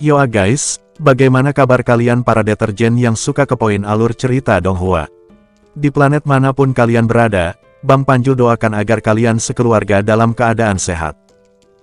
Yoa guys, bagaimana kabar kalian para deterjen yang suka kepoin alur cerita Donghua? Di planet manapun kalian berada, Bang Panjul doakan agar kalian sekeluarga dalam keadaan sehat.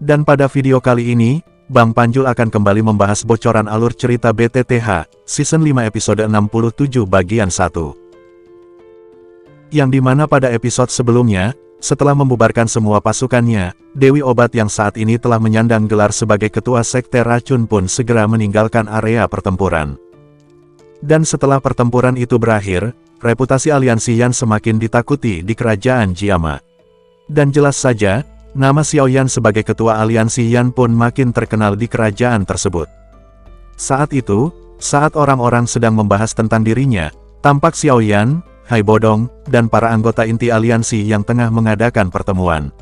Dan pada video kali ini, Bang Panjul akan kembali membahas bocoran alur cerita BTTH, Season 5 episode 67 bagian 1. Yang dimana pada episode sebelumnya, setelah membubarkan semua pasukannya, Dewi Obat yang saat ini telah menyandang gelar sebagai ketua sekte racun pun segera meninggalkan area pertempuran. Dan setelah pertempuran itu berakhir, reputasi aliansi Yan semakin ditakuti di kerajaan Jiama. Dan jelas saja, nama Xiao Yan sebagai ketua aliansi Yan pun makin terkenal di kerajaan tersebut. Saat itu, saat orang-orang sedang membahas tentang dirinya, tampak Xiao Yan, Hai Bodong, dan para anggota inti aliansi yang tengah mengadakan pertemuan.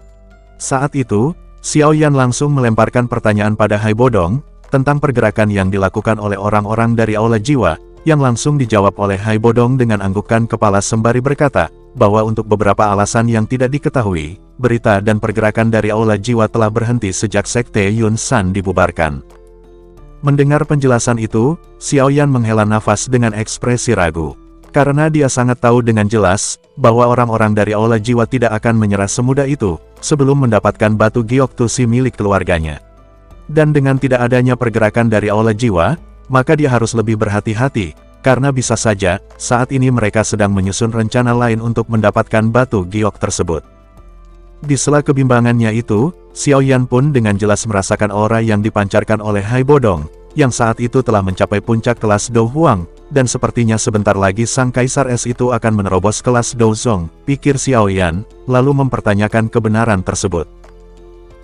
Saat itu, Xiao Yan langsung melemparkan pertanyaan pada Hai Bodong, tentang pergerakan yang dilakukan oleh orang-orang dari Aula Jiwa, yang langsung dijawab oleh Hai Bodong dengan anggukan kepala sembari berkata, bahwa untuk beberapa alasan yang tidak diketahui, berita dan pergerakan dari Aula Jiwa telah berhenti sejak sekte Yun San dibubarkan. Mendengar penjelasan itu, Xiao Yan menghela nafas dengan ekspresi ragu. Karena dia sangat tahu dengan jelas, bahwa orang-orang dari Aula Jiwa tidak akan menyerah semudah itu, sebelum mendapatkan batu giok tusi milik keluarganya. Dan dengan tidak adanya pergerakan dari Aula Jiwa, maka dia harus lebih berhati-hati, karena bisa saja, saat ini mereka sedang menyusun rencana lain untuk mendapatkan batu giok tersebut. Di sela kebimbangannya itu, Xiao Yan pun dengan jelas merasakan aura yang dipancarkan oleh Hai Bodong, yang saat itu telah mencapai puncak kelas Do Huang, dan sepertinya sebentar lagi sang Kaisar Es itu akan menerobos kelas Do Zong, pikir Xiao Yan, lalu mempertanyakan kebenaran tersebut.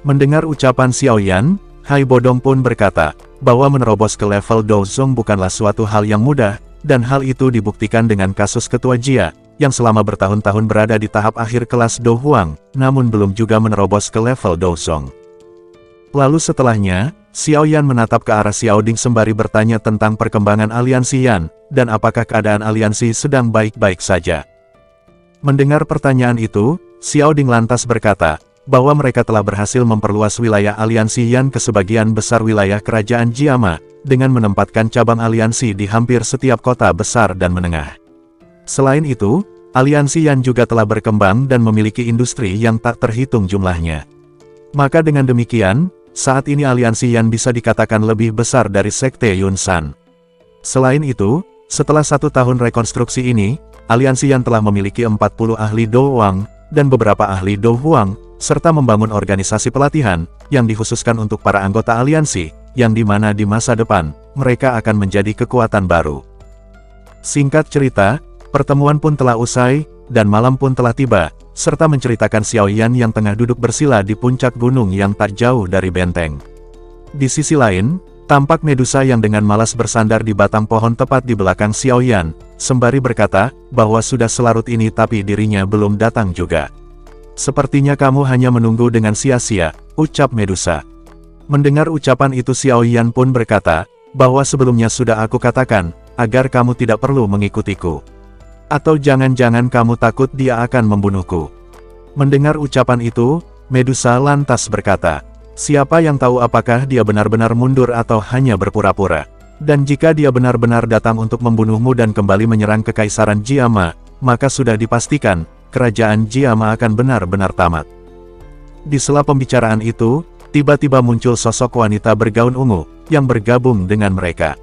Mendengar ucapan Xiao Yan, Hai Bodong pun berkata, bahwa menerobos ke level Do Zong bukanlah suatu hal yang mudah, dan hal itu dibuktikan dengan kasus Ketua Jia, yang selama bertahun-tahun berada di tahap akhir kelas Do Huang, namun belum juga menerobos ke level Do Zong. Lalu setelahnya, Xiao Yan menatap ke arah Xiao Ding sembari bertanya tentang perkembangan aliansi Yan, dan apakah keadaan aliansi sedang baik-baik saja. Mendengar pertanyaan itu, Xiao Ding lantas berkata, bahwa mereka telah berhasil memperluas wilayah aliansi Yan ke sebagian besar wilayah kerajaan Jiama, dengan menempatkan cabang aliansi di hampir setiap kota besar dan menengah. Selain itu, aliansi Yan juga telah berkembang dan memiliki industri yang tak terhitung jumlahnya. Maka dengan demikian, saat ini aliansi Yan bisa dikatakan lebih besar dari sekte Yun San. Selain itu, setelah 1 tahun rekonstruksi ini, aliansi Yan telah memiliki 40 ahli Do Huang, dan beberapa ahli Do Huang, serta membangun organisasi pelatihan, yang dikhususkan untuk para anggota aliansi, yang dimana di masa depan, mereka akan menjadi kekuatan baru. Singkat cerita, pertemuan pun telah usai, dan malam pun telah tiba, serta menceritakan Xiao Yan yang tengah duduk bersila di puncak gunung yang tak jauh dari benteng. Di sisi lain, tampak Medusa yang dengan malas bersandar di batang pohon tepat di belakang Xiao Yan, sembari berkata, bahwa sudah selarut ini tapi dirinya belum datang juga. Sepertinya kamu hanya menunggu dengan sia-sia, ucap Medusa. Mendengar ucapan itu Xiao Yan pun berkata, bahwa sebelumnya sudah aku katakan, agar kamu tidak perlu mengikutiku. Atau jangan-jangan kamu takut dia akan membunuhku. Mendengar ucapan itu, Medusa lantas berkata, siapa yang tahu apakah dia benar-benar mundur atau hanya berpura-pura. Dan jika dia benar-benar datang untuk membunuhmu dan kembali menyerang kekaisaran Jiama, maka sudah dipastikan, kerajaan Jiama akan benar-benar tamat. Di sela pembicaraan itu, tiba-tiba muncul sosok wanita bergaun ungu, yang bergabung dengan mereka.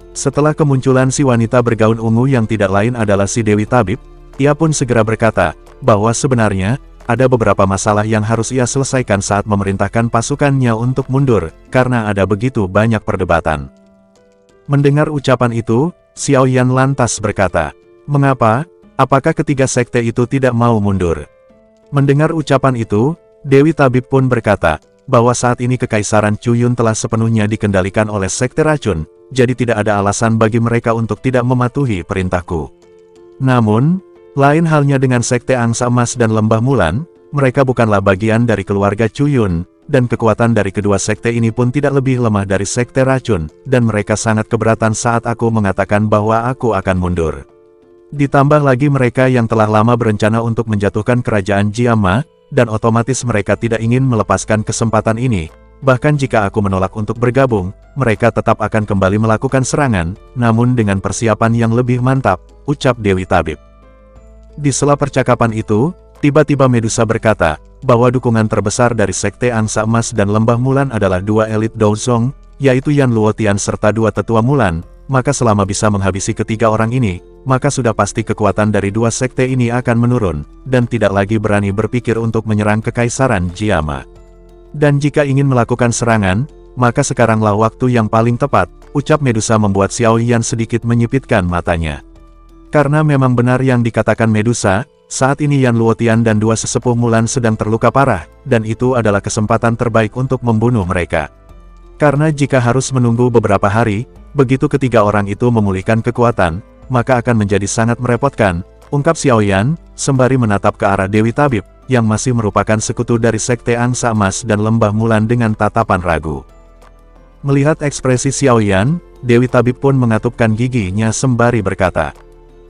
Setelah kemunculan si wanita bergaun ungu yang tidak lain adalah si Dewi Tabib, ia pun segera berkata, bahwa sebenarnya, ada beberapa masalah yang harus ia selesaikan saat memerintahkan pasukannya untuk mundur, karena ada begitu banyak perdebatan. Mendengar ucapan itu, Xiao Yan lantas berkata, mengapa? Apakah ketiga sekte itu tidak mau mundur? Mendengar ucapan itu, Dewi Tabib pun berkata, bahwa saat ini kekaisaran Chuyun telah sepenuhnya dikendalikan oleh sekte racun, jadi tidak ada alasan bagi mereka untuk tidak mematuhi perintahku. Namun, lain halnya dengan sekte Angsa Emas dan Lembah Mulan, mereka bukanlah bagian dari keluarga Chuyun, dan kekuatan dari kedua sekte ini pun tidak lebih lemah dari sekte racun, dan mereka sangat keberatan saat aku mengatakan bahwa aku akan mundur. Ditambah lagi mereka yang telah lama berencana untuk menjatuhkan kerajaan Jiama, dan otomatis mereka tidak ingin melepaskan kesempatan ini, bahkan jika aku menolak untuk bergabung, mereka tetap akan kembali melakukan serangan, namun dengan persiapan yang lebih mantap, ucap Dewi Tabib. Di sela percakapan itu, tiba-tiba Medusa berkata, bahwa dukungan terbesar dari Sekte Angsa Emas dan Lembah Mulan adalah dua elit Douzong, yaitu Yan Luotian serta dua tetua Mulan, maka selama bisa menghabisi ketiga orang ini, maka sudah pasti kekuatan dari dua sekte ini akan menurun, dan tidak lagi berani berpikir untuk menyerang Kekaisaran Jiama. Dan jika ingin melakukan serangan, maka sekaranglah waktu yang paling tepat, ucap Medusa membuat Xiao Yan sedikit menyipitkan matanya. Karena memang benar yang dikatakan Medusa, saat ini Yan Luotian dan dua sesepuh Mulan sedang terluka parah, dan itu adalah kesempatan terbaik untuk membunuh mereka. Karena jika harus menunggu beberapa hari, begitu ketiga orang itu memulihkan kekuatan, maka akan menjadi sangat merepotkan, ungkap Xiao Yan, sembari menatap ke arah Dewi Tabib, yang masih merupakan sekutu dari Sekte Angsa Emas dan Lembah Mulan dengan tatapan ragu. Melihat ekspresi Xiao Yan, Dewi Tabib pun mengatupkan giginya sembari berkata,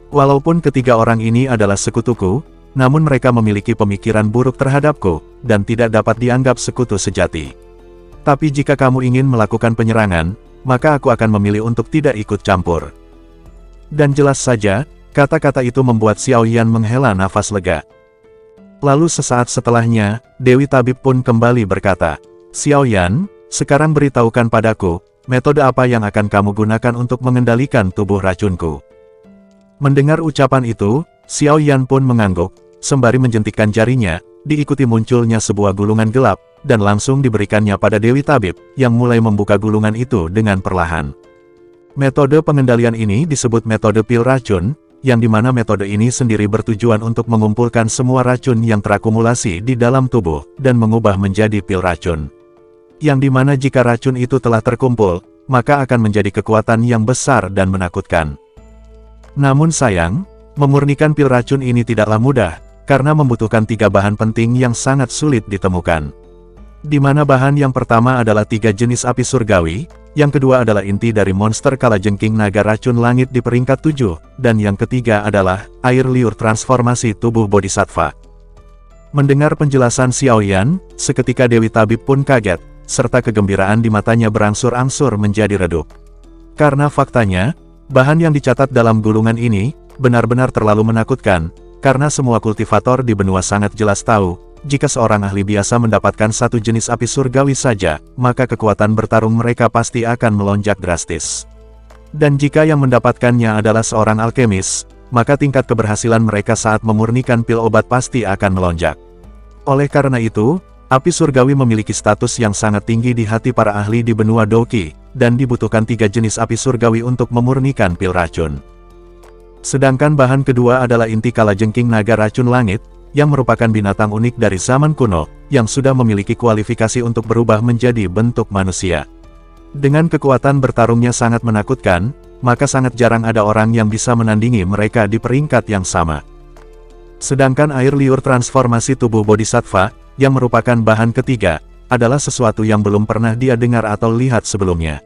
walaupun ketiga orang ini adalah sekutuku, namun mereka memiliki pemikiran buruk terhadapku, dan tidak dapat dianggap sekutu sejati. Tapi jika kamu ingin melakukan penyerangan, maka aku akan memilih untuk tidak ikut campur. Dan jelas saja, kata-kata itu membuat Xiao Yan menghela nafas lega. Lalu sesaat setelahnya, Dewi Tabib pun kembali berkata, Xiao Yan, sekarang beritahukan padaku, metode apa yang akan kamu gunakan untuk mengendalikan tubuh racunku. Mendengar ucapan itu, Xiao Yan pun mengangguk, sembari menjentikkan jarinya, diikuti munculnya sebuah gulungan gelap, dan langsung diberikannya pada Dewi Tabib, yang mulai membuka gulungan itu dengan perlahan. Metode pengendalian ini disebut metode pil racun, yang dimana metode ini sendiri bertujuan untuk mengumpulkan semua racun yang terakumulasi di dalam tubuh, dan mengubah menjadi pil racun. Yang dimana jika racun itu telah terkumpul, maka akan menjadi kekuatan yang besar dan menakutkan. Namun sayang, memurnikan pil racun ini tidaklah mudah, karena membutuhkan 3 bahan penting yang sangat sulit ditemukan. Di mana bahan yang pertama adalah 3 jenis api surgawi, yang kedua adalah inti dari monster kalajengking naga racun langit di peringkat 7, dan yang ketiga adalah air liur transformasi tubuh bodhisattva. Mendengar penjelasan Xiao Yan, seketika Dewi Tabib pun kaget, serta kegembiraan di matanya berangsur-angsur menjadi redup. Karena faktanya, bahan yang dicatat dalam gulungan ini, benar-benar terlalu menakutkan, karena semua kultivator di benua sangat jelas tahu, jika seorang ahli biasa mendapatkan satu jenis api surgawi saja, maka kekuatan bertarung mereka pasti akan melonjak drastis. Dan jika yang mendapatkannya adalah seorang alkemis, maka tingkat keberhasilan mereka saat memurnikan pil obat pasti akan melonjak. Oleh karena itu, api surgawi memiliki status yang sangat tinggi di hati para ahli di benua Doki, dan dibutuhkan 3 jenis api surgawi untuk memurnikan pil racun. Sedangkan bahan kedua adalah inti kalajengking naga racun langit, yang merupakan binatang unik dari zaman kuno, yang sudah memiliki kualifikasi untuk berubah menjadi bentuk manusia. Dengan kekuatan bertarungnya sangat menakutkan, maka sangat jarang ada orang yang bisa menandingi mereka di peringkat yang sama. Sedangkan air liur transformasi tubuh bodhisattva, yang merupakan bahan ketiga, adalah sesuatu yang belum pernah dia dengar atau lihat sebelumnya.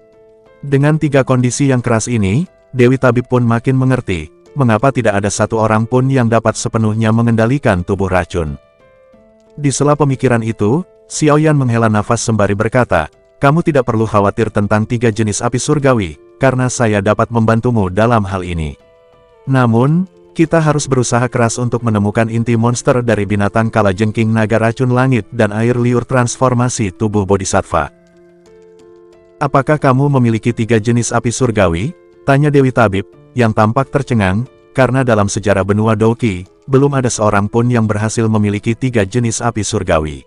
Dengan 3 kondisi yang keras ini, Dewi Tabib pun makin mengerti, mengapa tidak ada satu orang pun yang dapat sepenuhnya mengendalikan tubuh racun. Di sela pemikiran itu, Xiao Yan menghela nafas sembari berkata, kamu tidak perlu khawatir tentang 3 jenis api surgawi, karena saya dapat membantumu dalam hal ini. Namun, kita harus berusaha keras untuk menemukan inti monster dari binatang kalajengking naga racun langit dan air liur transformasi tubuh bodhisattva. Apakah kamu memiliki 3 jenis api surgawi? Tanya Dewi Tabib, yang tampak tercengang, karena dalam sejarah benua Doki, belum ada seorang pun yang berhasil memiliki 3 jenis api surgawi.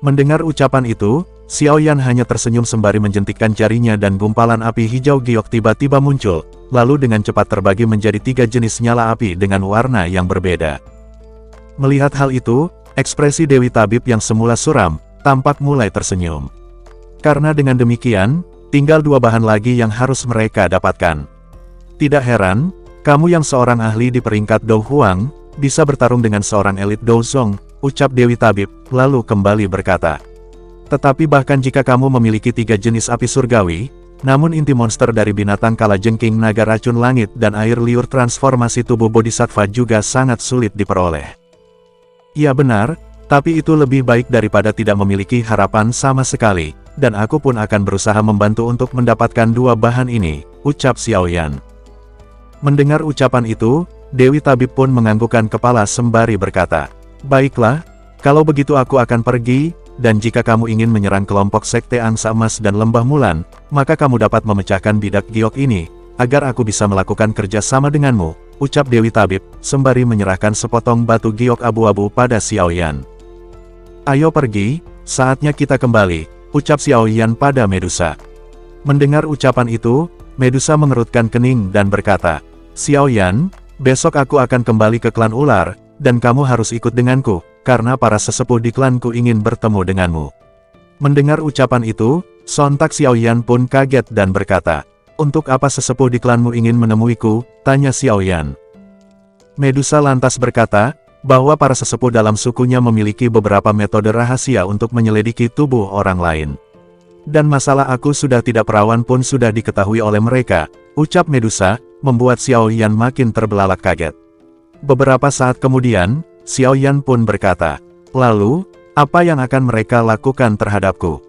Mendengar ucapan itu, Xiao Yan hanya tersenyum sembari menjentikkan jarinya dan gumpalan api hijau giok tiba-tiba muncul, lalu dengan cepat terbagi menjadi 3 jenis nyala api dengan warna yang berbeda. Melihat hal itu, ekspresi Dewi Tabib yang semula suram, tampak mulai tersenyum. Karena dengan demikian, tinggal 2 bahan lagi yang harus mereka dapatkan. Tidak heran, kamu yang seorang ahli di peringkat Dou Huang, bisa bertarung dengan seorang elit Douzong, ucap Dewi Tabib, lalu kembali berkata. Tetapi bahkan jika kamu memiliki 3 jenis api surgawi, namun inti monster dari binatang kalajengking naga racun langit dan air liur transformasi tubuh bodhisattva juga sangat sulit diperoleh. Ya benar, tapi itu lebih baik daripada tidak memiliki harapan sama sekali, dan aku pun akan berusaha membantu untuk mendapatkan dua bahan ini, ucap Xiao Yan. Mendengar ucapan itu, Dewi Tabib pun menganggukkan kepala sembari berkata, "Baiklah, kalau begitu aku akan pergi, dan jika kamu ingin menyerang kelompok Sekte Angsa Emas dan Lembah Mulan, maka kamu dapat memecahkan bidak giok ini, agar aku bisa melakukan kerja sama denganmu," ucap Dewi Tabib, sembari menyerahkan sepotong batu giok abu-abu pada Xiao Yan. "Ayo pergi, saatnya kita kembali," ucap Xiao Yan pada Medusa. Mendengar ucapan itu, Medusa mengerutkan kening dan berkata, "Xiao Yan, besok aku akan kembali ke klan ular, dan kamu harus ikut denganku, karena para sesepuh di klanku ingin bertemu denganmu." Mendengar ucapan itu, sontak Xiao Yan pun kaget dan berkata, "Untuk apa sesepuh di klanmu ingin menemuiku?" tanya Xiao Yan. Medusa lantas berkata, bahwa para sesepuh dalam sukunya memiliki beberapa metode rahasia untuk menyelidiki tubuh orang lain. "Dan masalah aku sudah tidak perawan pun sudah diketahui oleh mereka," ucap Medusa, membuat Xiao Yan makin terbelalak kaget. Beberapa saat kemudian, Xiao Yan pun berkata, "Lalu, apa yang akan mereka lakukan terhadapku?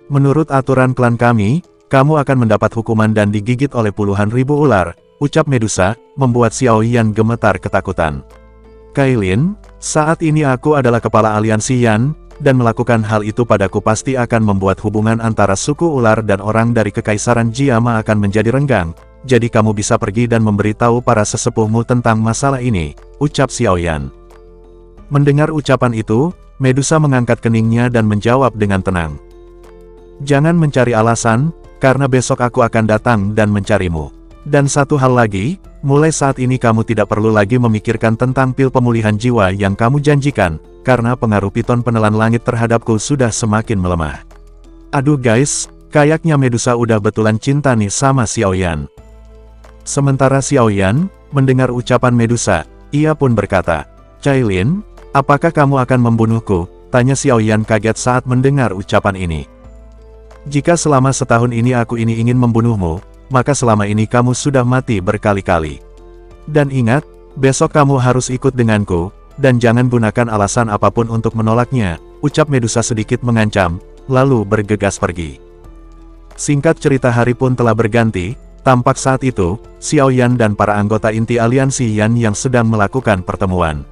Menurut aturan klan kami, kamu akan mendapat hukuman dan digigit oleh puluhan ribu ular," ucap Medusa, membuat Xiao Yan gemetar ketakutan. "Kailin, saat ini aku adalah kepala aliansi Yan, dan melakukan hal itu padaku pasti akan membuat hubungan antara suku ular dan orang dari Kekaisaran Jiama akan menjadi renggang, jadi kamu bisa pergi dan memberitahu para sesepuhmu tentang masalah ini," ucap Xiao Yan. Mendengar ucapan itu, Medusa mengangkat keningnya dan menjawab dengan tenang, "Jangan mencari alasan, karena besok aku akan datang dan mencarimu. Dan satu hal lagi, mulai saat ini kamu tidak perlu lagi memikirkan tentang pil pemulihan jiwa yang kamu janjikan, karena pengaruh piton penelan langit terhadapku sudah semakin melemah." Aduh guys, kayaknya Medusa udah betulan cinta nih sama Xiao Yan. Sementara Xiao Yan mendengar ucapan Medusa, ia pun berkata, "Cailin, apakah kamu akan membunuhku?" tanya Xiao Yan kaget saat mendengar ucapan ini. "Jika selama setahun ini aku ingin membunuhmu, maka selama ini kamu sudah mati berkali-kali. Dan ingat, besok kamu harus ikut denganku, dan jangan gunakan alasan apapun untuk menolaknya," ucap Medusa sedikit mengancam, lalu bergegas pergi. Singkat cerita, hari pun telah berganti, tampak saat itu, Xiao Yan dan para anggota inti aliansi Yan yang sedang melakukan pertemuan.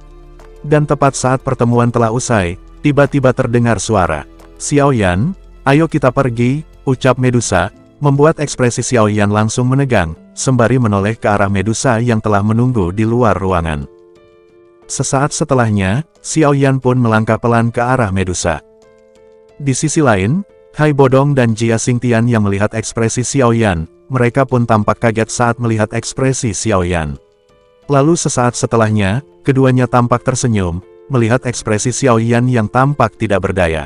Dan tepat saat pertemuan telah usai, tiba-tiba terdengar suara, "Xiao Yan, ayo kita pergi," ucap Medusa, membuat ekspresi Xiao Yan langsung menegang, sembari menoleh ke arah Medusa yang telah menunggu di luar ruangan. Sesaat setelahnya, Xiao Yan pun melangkah pelan ke arah Medusa. Di sisi lain, Hai Bodong dan Jia Xingtian yang melihat ekspresi Xiao Yan, mereka pun tampak kaget saat melihat ekspresi Xiao Yan. Lalu sesaat setelahnya, keduanya tampak tersenyum, melihat ekspresi Xiao Yan yang tampak tidak berdaya.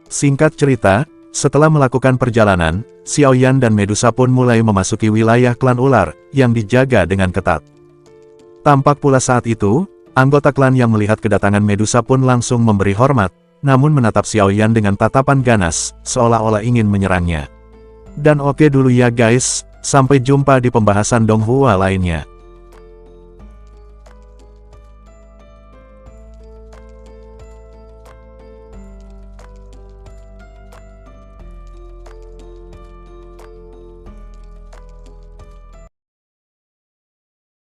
Singkat cerita, setelah melakukan perjalanan, Xiao Yan dan Medusa pun mulai memasuki wilayah klan ular, yang dijaga dengan ketat. Tampak pula saat itu, anggota klan yang melihat kedatangan Medusa pun langsung memberi hormat, namun menatap Xiao Yan dengan tatapan ganas, seolah-olah ingin menyerangnya. Dan oke dulu ya guys, sampai jumpa di pembahasan Donghua lainnya.